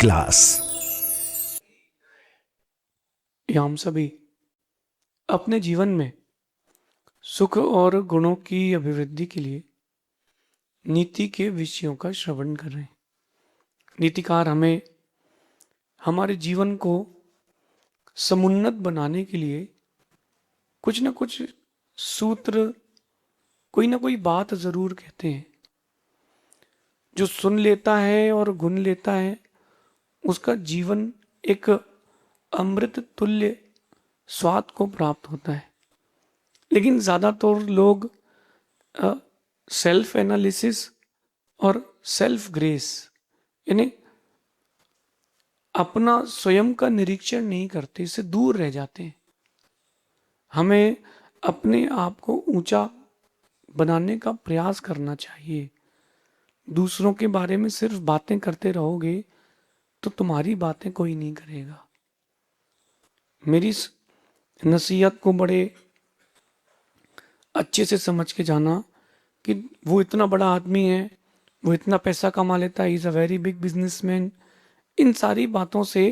Class. हम सभी अपने जीवन में सुख और गुणों की अभिवृद्धि के लिए नीति के विषयों का श्रवण कर रहे हैं। नीतिकार हमें हमारे जीवन को समुन्नत बनाने के लिए कुछ न कुछ सूत्र, कोई ना कोई बात जरूर कहते हैं। जो सुन लेता है और गुण लेता है उसका जीवन एक अमृत तुल्य स्वाद को प्राप्त होता है। लेकिन ज़्यादातर लोग सेल्फ एनालिसिस और सेल्फ ग्रेस यानी अपना स्वयं का निरीक्षण नहीं करते, इससे दूर रह जाते हैं। हमें अपने आप को ऊंचा बनाने का प्रयास करना चाहिए। दूसरों के बारे में सिर्फ बातें करते रहोगे तो तुम्हारी बातें कोई नहीं करेगा। मेरी इस नसीहत को बड़े अच्छे से समझ के जाना कि वो इतना बड़ा आदमी है, वो इतना पैसा कमा लेता है, is a very big businessman. इन सारी बातों से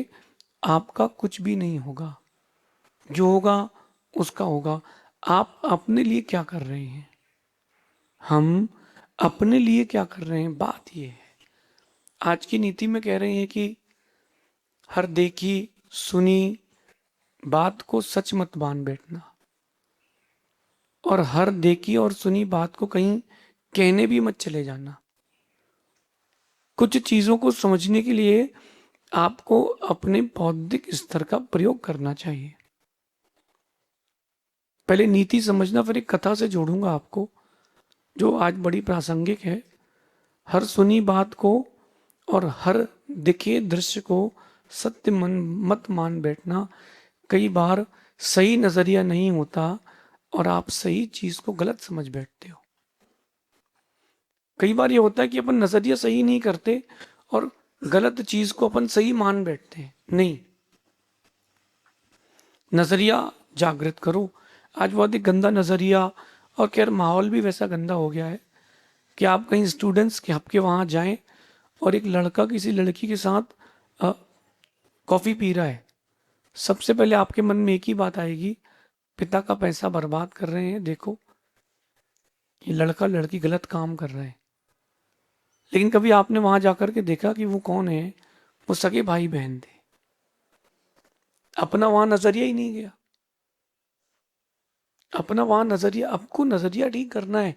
आपका कुछ भी नहीं होगा। जो होगा उसका होगा। आप अपने लिए क्या कर रहे हैं, हम अपने लिए क्या कर रहे हैं, बात ये है। आज की नीति में कह रहे हैं कि हर देखी सुनी बात को सच मत मान बैठना, और हर देखी और सुनी बात को कहीं कहने भी मत चले जाना। कुछ चीजों को समझने के लिए आपको अपने बौद्धिक स्तर का प्रयोग करना चाहिए। पहले नीति समझना, फिर एक कथा से जोड़ूंगा आपको जो आज बड़ी प्रासंगिक है। हर सुनी बात को और हर दिखे दृश्य को सत्य मत मान बैठना। कई बार सही नजरिया नहीं होता और आप सही चीज को गलत समझ बैठते हो। कई बार ये होता है कि अपन नजरिया सही नहीं करते और गलत चीज को अपन सही मान बैठते हैं। नहीं, नजरिया जागृत करो। आज बहुत ही गंदा नजरिया, और खैर माहौल भी वैसा गंदा हो गया है कि आप कहीं स्टूडेंट्स के आपके वहां जाएं और एक लड़का किसी लड़की के साथ कॉफी पी रहा है, सबसे पहले आपके मन में एक ही बात आएगी, पिता का पैसा बर्बाद कर रहे हैं, देखो ये लड़का लड़की गलत काम कर रहे हैं। लेकिन कभी आपने वहां जाकर के देखा कि वो कौन है? वो सगे भाई बहन थे। अपना वहां नजरिया ही नहीं गया। अपना वहां नजरिया, आपको नजरिया ठीक करना है।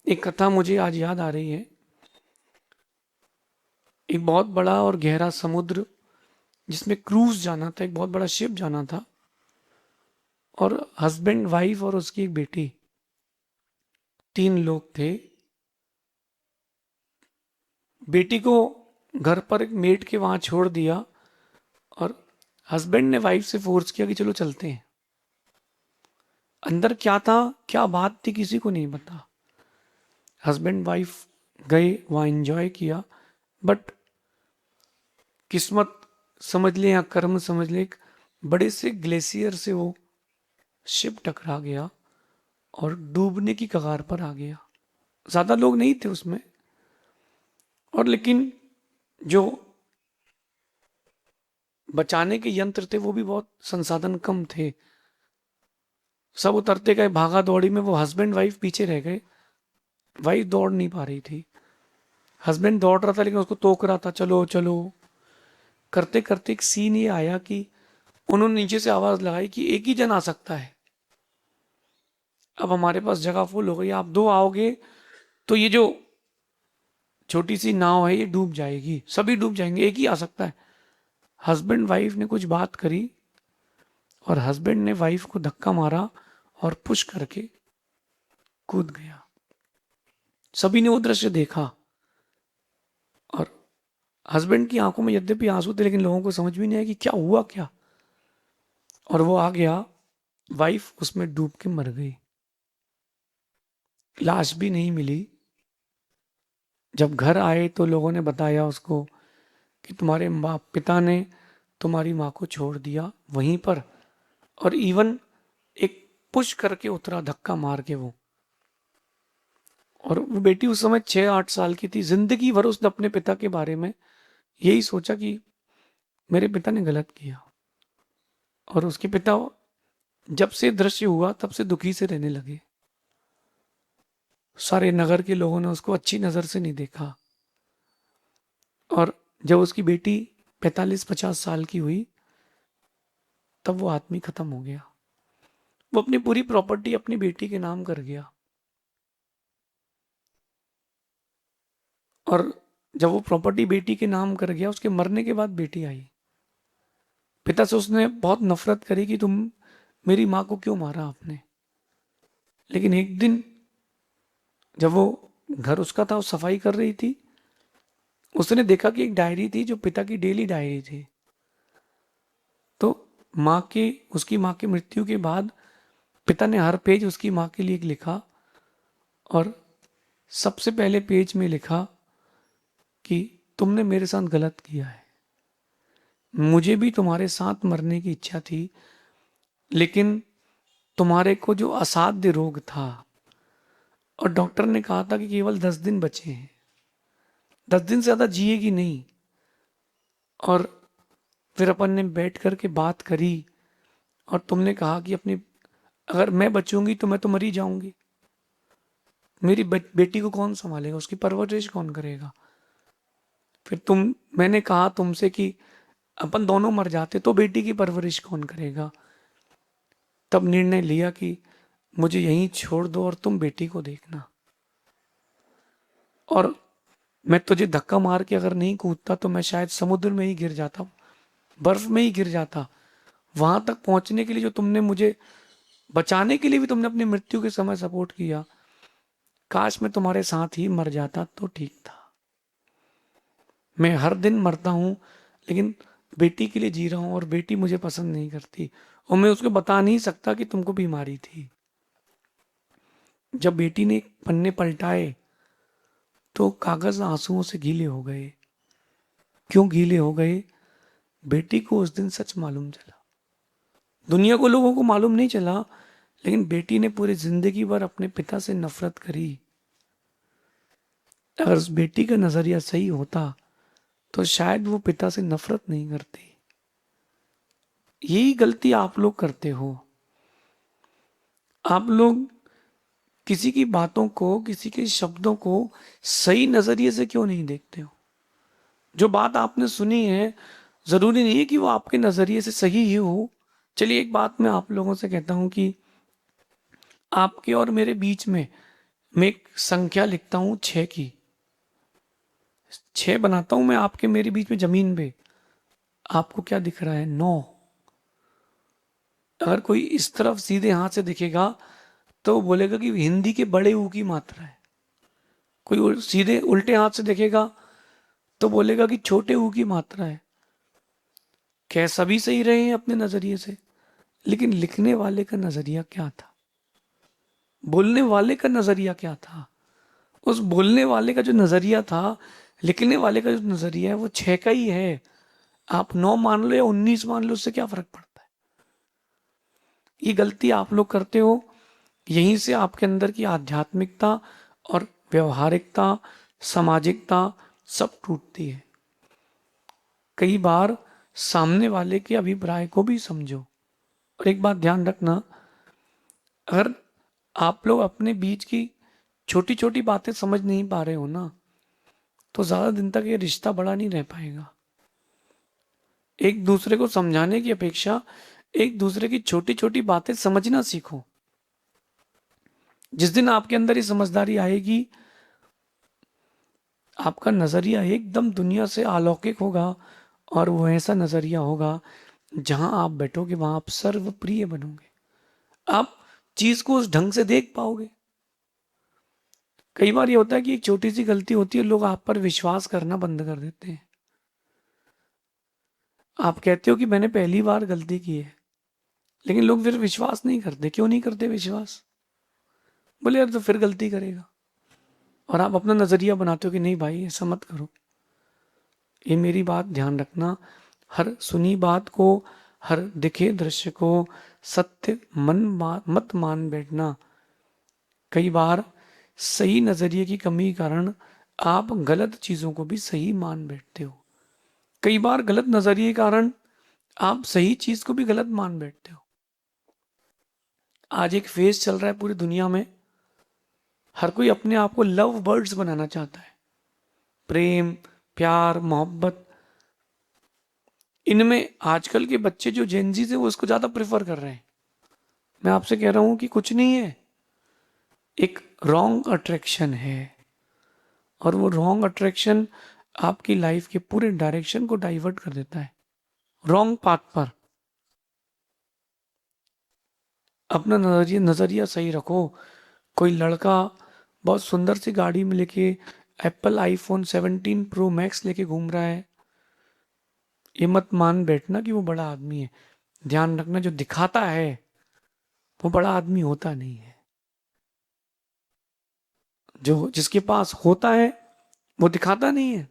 एक कथा मुझे आज याद आ रही है। एक बहुत बड़ा और गहरा समुद्र जिसमें क्रूज जाना था, एक बहुत बड़ा शिप जाना था, और हस्बैंड वाइफ और उसकी एक बेटी, 3 लोग थे। बेटी को घर पर एक मेड के वहां छोड़ दिया और हस्बैंड ने वाइफ से फोर्स किया कि चलो चलते हैं। अंदर क्या था, क्या बात थी, किसी को नहीं पता। हस्बैंड वाइफ गए, वहां एंजॉय किया, बट किस्मत समझ ले या कर्म समझ ले, एक बड़े से ग्लेशियर से वो शिप टकरा गया और डूबने की कगार पर आ गया। ज्यादा लोग नहीं थे उसमें, और लेकिन जो बचाने के यंत्र थे वो भी बहुत संसाधन कम थे। सब उतरते गए, भागा दौड़ी में वो हस्बैंड वाइफ पीछे रह गए। वाइफ दौड़ नहीं पा रही थी, हस्बैंड दौड़ रहा था लेकिन उसको टोक रहा था, चलो चलो। करते करते एक सीन ये आया कि उन्होंने नीचे से आवाज लगाई कि एक ही जन आ सकता है, अब हमारे पास जगह फुल हो गई, आप 2 आओगे तो ये जो छोटी सी नाव है ये डूब जाएगी, सभी डूब जाएंगे, एक ही आ सकता है। हस्बैंड वाइफ ने कुछ बात करी और हस्बैंड ने वाइफ को धक्का मारा और पुश करके कूद गया। सभी ने वो दृश्य देखा और हस्बैंड की आंखों में यद्यपि आंसू थे लेकिन लोगों को समझ भी नहीं आया कि क्या हुआ क्या। और वो आ गया, वाइफ उसमें डूब के मर गई, लाश भी नहीं मिली। जब घर आए तो लोगों ने बताया उसको कि तुम्हारे माँ पिता ने तुम्हारी माँ को छोड़ दिया वहीं पर, और इवन एक पुश करके उतरा, धक्का मार के वो। और वो बेटी उस समय 6-8 साल की थी। जिंदगी भर उसने अपने पिता के बारे में यही सोचा कि मेरे पिता ने गलत किया, और उसके पिता जब से दृश्य हुआ तब से दुखी से रहने लगे। सारे नगर के लोगों ने उसको अच्छी नजर से नहीं देखा। और जब उसकी बेटी 45-50 साल की हुई तब वो आदमी खत्म हो गया। वो अपनी पूरी प्रॉपर्टी अपनी बेटी के नाम कर गया। और जब वो प्रॉपर्टी बेटी के नाम कर गया, उसके मरने के बाद बेटी आई। पिता से उसने बहुत नफरत करी कि तुम मेरी माँ को क्यों मारा आपने। लेकिन एक दिन जब वो घर उसका था, वो सफाई कर रही थी, उसने देखा कि एक डायरी थी जो पिता की डेली डायरी थी। तो उसकी माँ की मृत्यु के बाद पिता ने हर पेज उसकी माँ के लिए लिखा, और सबसे पहले पेज में लिखा कि तुमने मेरे साथ गलत किया है, मुझे भी तुम्हारे साथ मरने की इच्छा थी, लेकिन तुम्हारे को जो असाध्य रोग था और डॉक्टर ने कहा था कि केवल 10 दिन बचे हैं, 10 दिन से ज्यादा जिएगी नहीं। और फिर अपन ने बैठ करके बात करी, और तुमने कहा कि अपनी अगर मैं बचूंगी तो मैं तो मरी जाऊंगी, मेरी बेटी को कौन संभालेगा, उसकी परवरिश कौन करेगा। फिर मैंने कहा तुमसे कि अपन दोनों मर जाते तो बेटी की परवरिश कौन करेगा। तब निर्णय लिया कि मुझे यहीं छोड़ दो और तुम बेटी को देखना, और मैं तुझे धक्का मार के अगर नहीं कूदता तो मैं शायद समुद्र में ही गिर जाता, बर्फ में ही गिर जाता। वहां तक पहुंचने के लिए जो तुमने मुझे बचाने के लिए भी तुमने अपनी मृत्यु के समय सपोर्ट किया, काश मैं तुम्हारे साथ ही मर जाता तो ठीक था। मैं हर दिन मरता हूं, लेकिन बेटी के लिए जी रहा हूं, और बेटी मुझे पसंद नहीं करती, और मैं उसको बता नहीं सकता कि तुमको बीमारी थी। जब बेटी ने पन्ने पलटाए तो कागज आंसुओं से गीले हो गए। क्यों गीले हो गए? बेटी को उस दिन सच मालूम चला। दुनिया को, लोगों को मालूम नहीं चला, लेकिन बेटी ने पूरी जिंदगी भर अपने पिता से नफरत करी। अगर उस बेटी का नजरिया सही होता तो शायद वो पिता से नफरत नहीं करती। यही गलती आप लोग करते हो। आप लोग किसी की बातों को, किसी के शब्दों को सही नजरिए से क्यों नहीं देखते हो? जो बात आपने सुनी है, जरूरी नहीं है कि वो आपके नजरिए से सही ही हो। चलिए एक बात मैं आप लोगों से कहता हूं कि आपके और मेरे बीच में मैं एक संख्या लिखता हूं 6 की। 6 बनाता हूं मैं आपके मेरे बीच में जमीन पे। आपको क्या दिख रहा है? 9। अगर कोई इस तरफ सीधे हाथ से दिखेगा तो वो बोलेगा कि हिंदी के बड़े ऊ की मात्रा है। कोई सीधे उल्टे हाथ से देखेगा तो बोलेगा कि छोटे ऊ की मात्रा है। कह सभी सही रहे हैं अपने नजरिए से, लेकिन लिखने वाले का नजरिया क्या था? बोलने वाले का नजरिया क्या था? उस बोलने वाले का जो नजरिया था, लिखने वाले का जो नजरिया है, वो 6 का ही है। आप 9 मान लो या 19 मान लो, उससे क्या फर्क पड़ता है? ये गलती आप लोग करते हो। यहीं से आपके अंदर की आध्यात्मिकता और व्यवहारिकता, सामाजिकता सब टूटती है। कई बार सामने वाले के अभिप्राय को भी समझो। और एक बात ध्यान रखना, अगर आप लोग अपने बीच की छोटी छोटी बातें समझ नहीं पा रहे हो ना, तो ज्यादा दिन तक ये रिश्ता बड़ा नहीं रह पाएगा। एक दूसरे को समझाने की अपेक्षा एक दूसरे की छोटी छोटी बातें समझना सीखो। जिस दिन आपके अंदर ये समझदारी आएगी, आपका नजरिया एकदम दुनिया से अलौकिक होगा, और वो ऐसा नजरिया होगा जहां आप बैठोगे वहां आप सर्वप्रिय बनोगे। आप चीज को उस ढंग से देख पाओगे। कई बार ये होता है कि एक छोटी सी गलती होती है, लोग आप पर विश्वास करना बंद कर देते हैं। आप कहते हो कि मैंने पहली बार गलती की है, लेकिन लोग फिर विश्वास नहीं करते। क्यों नहीं करते विश्वास? बोले यार तो फिर गलती करेगा, और आप अपना नजरिया बनाते हो कि नहीं भाई ऐसा मत करो। ये मेरी बात ध्यान रखना। हर सुनी बात को, हर दिखे दृश्य को सत्य मत मान बैठना। कई बार सही नजरिए की कमी के कारण आप गलत चीजों को भी सही मान बैठते हो। कई बार गलत नजरिए के कारण आप सही चीज को भी गलत मान बैठते हो। आज एक फेज चल रहा है पूरी दुनिया में, हर कोई अपने आप को लव बर्ड्स बनाना चाहता है। प्रेम, प्यार, मोहब्बत, इनमें आजकल के बच्चे जो जेनजीज है वो इसको ज्यादा प्रेफर कर रहे हैं। मैं आपसे कह रहा हूं कि कुछ नहीं है, एक रॉन्ग अट्रैक्शन है, और वो रॉन्ग अट्रैक्शन आपकी लाइफ के पूरे डायरेक्शन को डाइवर्ट कर देता है रॉन्ग पाथ पर। अपना नजरिया सही रखो। कोई लड़का बहुत सुंदर सी गाड़ी में लेके एप्पल आईफोन 17 प्रो मैक्स लेके घूम रहा है, ये मत मान बैठना कि वो बड़ा आदमी है। ध्यान रखना, जो दिखाता है वो बड़ा आदमी होता नहीं है। जो जिसके पास होता है वो दिखाता नहीं है।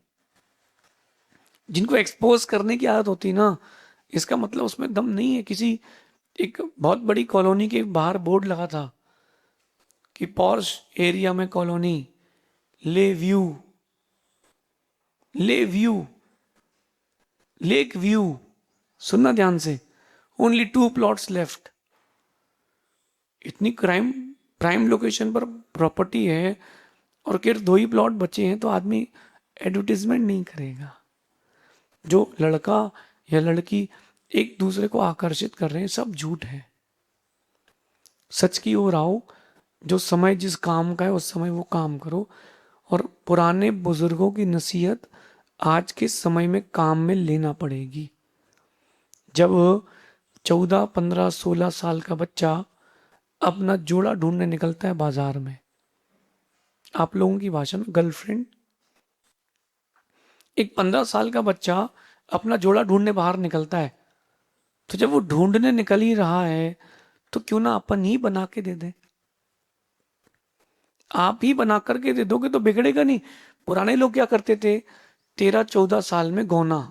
जिनको एक्सपोज करने की आदत होती है ना, इसका मतलब उसमें दम नहीं है। किसी एक बहुत बड़ी कॉलोनी के बाहर बोर्ड लगा था कि पॉर्श एरिया में कॉलोनी, ले व्यू, ले व्यू, लेक व्यू। सुनना ध्यान से, ओनली 2 प्लॉट्स लेफ्ट। इतनी प्राइम लोकेशन पर प्रॉपर्टी है और सिर्फ 2 ही प्लॉट बचे हैं, तो आदमी एडवर्टीजमेंट नहीं करेगा। जो लड़का या लड़की एक दूसरे को आकर्षित कर रहे हैं, सब झूठ है। सच की ओर आओ। जो समय जिस काम का है उस समय वो काम करो। और पुराने बुजुर्गों की नसीहत आज के समय में काम में लेना पड़ेगी। जब 14, 15, 16 साल का बच्चा अपना जोड़ा ढूंढने निकलता है बाजार में, आप लोगों की भाषा में गर्लफ्रेंड, एक 15 साल का बच्चा अपना जोड़ा ढूंढने बाहर निकलता है, तो जब वो ढूंढने निकल ही रहा है तो क्यों ना अपन ही बना के दे दे। आप ही बना करके दे दोगे तो बिगड़ेगा नहीं। पुराने लोग क्या करते थे, 13-14 साल में गौना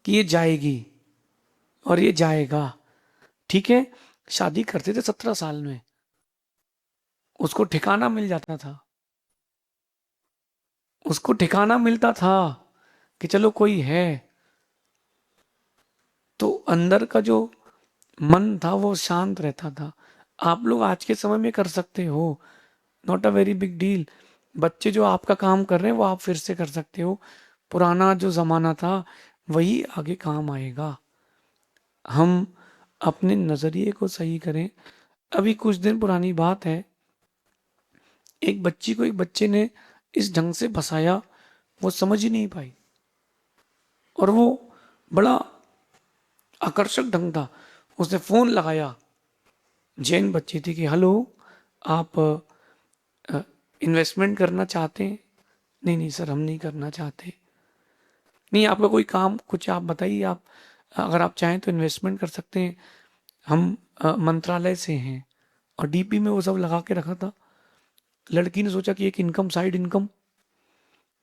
कि ये जाएगी और ये जाएगा, ठीक है। शादी करते थे 17 साल में, उसको ठिकाना मिल जाता था, उसको ठिकाना मिलता था कि चलो कोई है, तो अंदर का जो मन था वो शांत रहता था। आप लोग आज के समय में कर सकते हो, not a very big deal. बच्चे जो आपका काम कर रहे हैं वो आप फिर से कर सकते हो। पुराना जो जमाना था वही आगे काम आएगा। हम अपने नजरिए को सही करें। अभी कुछ दिन पुरानी बात है, एक बच्ची को एक बच्चे ने इस ढंग से फंसाया, वो समझ ही नहीं पाई, और वो बड़ा आकर्षक ढंग था। उसने फोन लगाया, जैन बच्ची थी, कि हेलो, आप इन्वेस्टमेंट करना चाहते हैं? नहीं नहीं सर, हम नहीं करना चाहते। नहीं, आपका कोई काम कुछ आप बताइए, आप अगर आप चाहें तो इन्वेस्टमेंट कर सकते हैं, हम मंत्रालय से हैं। और डीपी में वो सब लगा के रखा था। लड़की ने सोचा कि एक इनकम, साइड इनकम,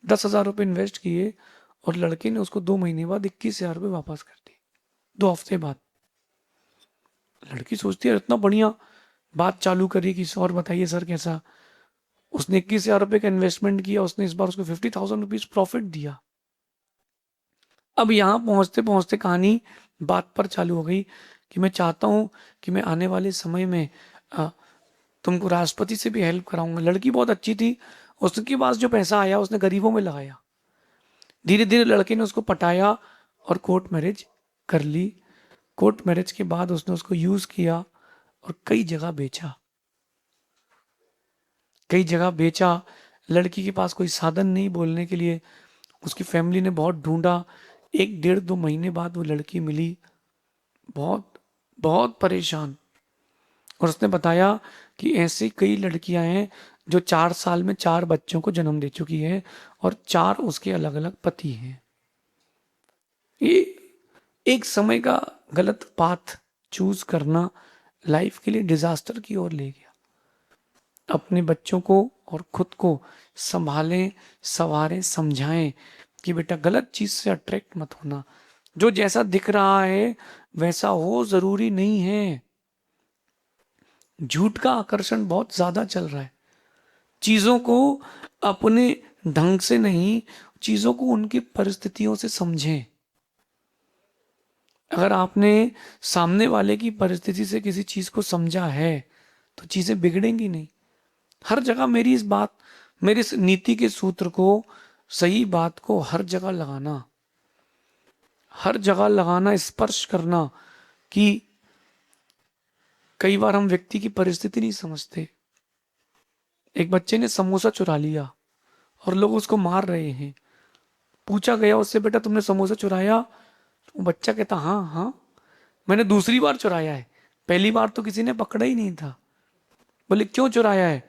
10,000 रुपये इन्वेस्ट किए, और लड़के ने उसको 2 महीने बाद 21,000 रुपये वापस कर दिए, 2 हफ्ते बाद। लड़की सोचती है इतना बढ़िया, बात चालू करी कि और बताइए सर कैसा। उसने 21,000 रुपये का इन्वेस्टमेंट किया, उसने इस बार उसको 50,000 रुपीज प्रॉफिट दिया। अब यहाँ पहुंचते पहुंचते कहानी बात पर चालू हो गई कि मैं चाहता हूं कि मैं आने वाले समय में तुमको राष्ट्रपति से भी हेल्प कराऊंगा। लड़की बहुत अच्छी थी, उसके पास जो पैसा आया उसने गरीबों में लगाया। धीरे धीरे लड़के ने उसको पटाया और कोर्ट मैरिज कर ली। कोर्ट मैरिज के बाद उसने उसको यूज किया और कई जगह बेचा, कई जगह बेचा। लड़की के पास कोई साधन नहीं बोलने के लिए, उसकी फैमिली ने बहुत ढूंढा। 1, 1.5, 2 महीने बाद वो लड़की मिली, बहुत बहुत परेशान। और उसने बताया कि ऐसी कई लड़कियां हैं जो 4 साल में 4 बच्चों को जन्म दे चुकी है, और 4 उसके अलग अलग पति हैं। ये एक समय का गलत पाथ चूज करना लाइफ के लिए डिजास्टर की ओर ले गया। अपने बच्चों को और खुद को संभालें, संवारें, समझाएं कि बेटा गलत चीज से अट्रैक्ट मत होना। जो जैसा दिख रहा है वैसा हो जरूरी नहीं है। झूठ का आकर्षण बहुत ज्यादा चल रहा है। चीजों को अपने ढंग से नहीं, चीजों को उनकी परिस्थितियों से समझें। अगर आपने सामने वाले की परिस्थिति से किसी चीज को समझा है तो चीजें बिगड़ेंगी नहीं। हर जगह मेरी इस नीति के सूत्र को, सही बात को हर जगह लगाना, हर जगह लगाना, स्पर्श करना। कि कई बार हम व्यक्ति की परिस्थिति नहीं समझते। एक बच्चे ने समोसा चुरा लिया और लोग उसको मार रहे हैं। पूछा गया उससे, बेटा तुमने समोसा चुराया? वो बच्चा कहता, हाँ हाँ मैंने दूसरी बार चुराया है, पहली बार तो किसी ने पकड़ा ही नहीं था। बोले क्यों चुराया है?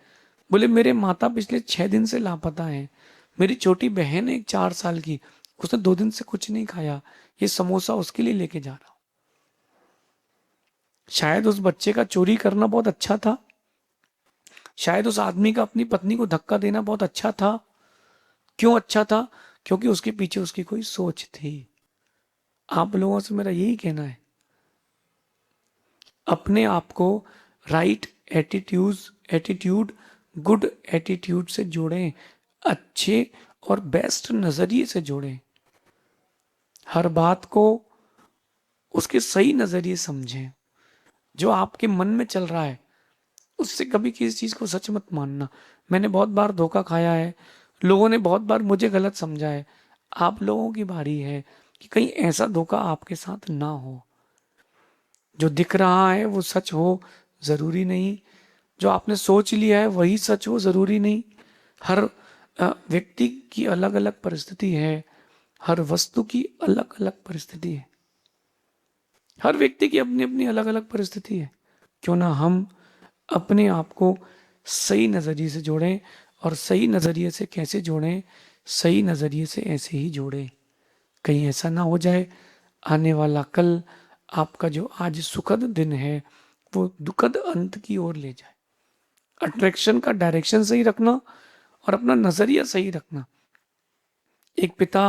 बोले मेरे माता पिछले 6 दिन से लापता है, मेरी छोटी बहन है एक 4 साल की, उसने 2 दिन से कुछ नहीं खाया, ये समोसा उसके लिए लेके जा रहा हूं। शायद उस बच्चे का चोरी करना बहुत अच्छा था, शायद उस आदमी का अपनी पत्नी को धक्का देना बहुत अच्छा था। क्यों अच्छा था? क्योंकि उसके पीछे उसकी कोई सोच थी। आप लोगों से मेरा यही कहना है, अपने आप को राइट एटीट्यूड, गुड एटीट्यूड से जोड़ें, अच्छे और बेस्ट नजरिए से जोड़ें। हर बात को उसके सही नजरिए समझें। जो आपके मन में चल रहा है उससे कभी किसी चीज को सच मत मानना। मैंने बहुत बार धोखा खाया है, लोगों ने बहुत बार मुझे गलत समझा है। आप लोगों की बारी है कि कहीं ऐसा धोखा आपके साथ ना हो। जो दिख रहा है वो सच हो जरूरी नहीं, जो आपने सोच लिया है वही सच हो जरूरी नहीं। हर व्यक्ति की अलग अलग परिस्थिति है, हर वस्तु की अलग अलग परिस्थिति है, हर व्यक्ति की अपनी अपनी अलग अलग परिस्थिति है। क्यों ना हम अपने आप को सही नजरिए से जोड़ें। और सही नजरिए से कैसे जोड़ें? सही नजरिए से ऐसे ही जोड़ें। कहीं ऐसा ना हो जाए आने वाला कल आपका जो आज सुखद दिन है वो दुखद अंत की ओर ले जाए। अट्रैक्शन का डायरेक्शन सही रखना और अपना नजरिया सही रखना। एक पिता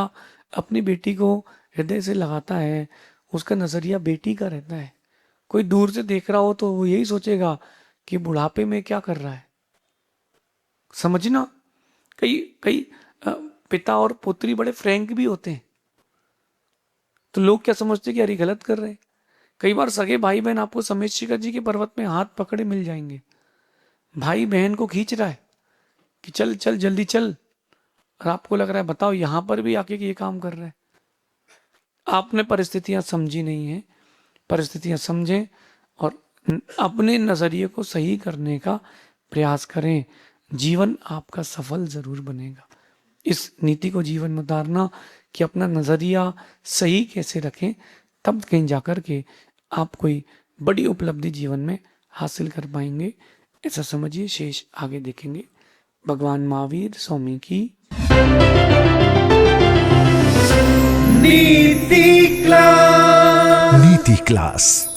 अपनी बेटी को हृदय से लगाता है, उसका नजरिया बेटी का रहता है। कोई दूर से देख रहा हो तो वो यही सोचेगा कि बुढ़ापे में क्या कर रहा है। समझना, कई कई पिता और पुत्री बड़े फ्रैंक भी होते हैं, तो लोग क्या समझते हैं कि अरे गलत कर रहे हैं। कई बार सगे भाई बहन आपको समेत जी के पर्वत में हाथ पकड़े मिल जाएंगे। भाई बहन को खींच रहा है कि चल चल जल्दी चल, और आपको लग रहा है बताओ यहां पर भी आके ये काम कर रहे हैं। आपने परिस्थितियां समझी नहीं है, परिस्थितियां समझें और अपने नजरिए को सही करने का प्रयास करें। जीवन आपका सफल जरूर बनेगा। इस नीति को जीवन में उतारना कि अपना नजरिया सही कैसे रखें, तब कहीं जाकर के आप कोई बड़ी उपलब्धि जीवन में हासिल कर पाएंगे। ऐसा समझिए, शेष आगे देखेंगे। भगवान महावीर स्वामी की नीति क्लास।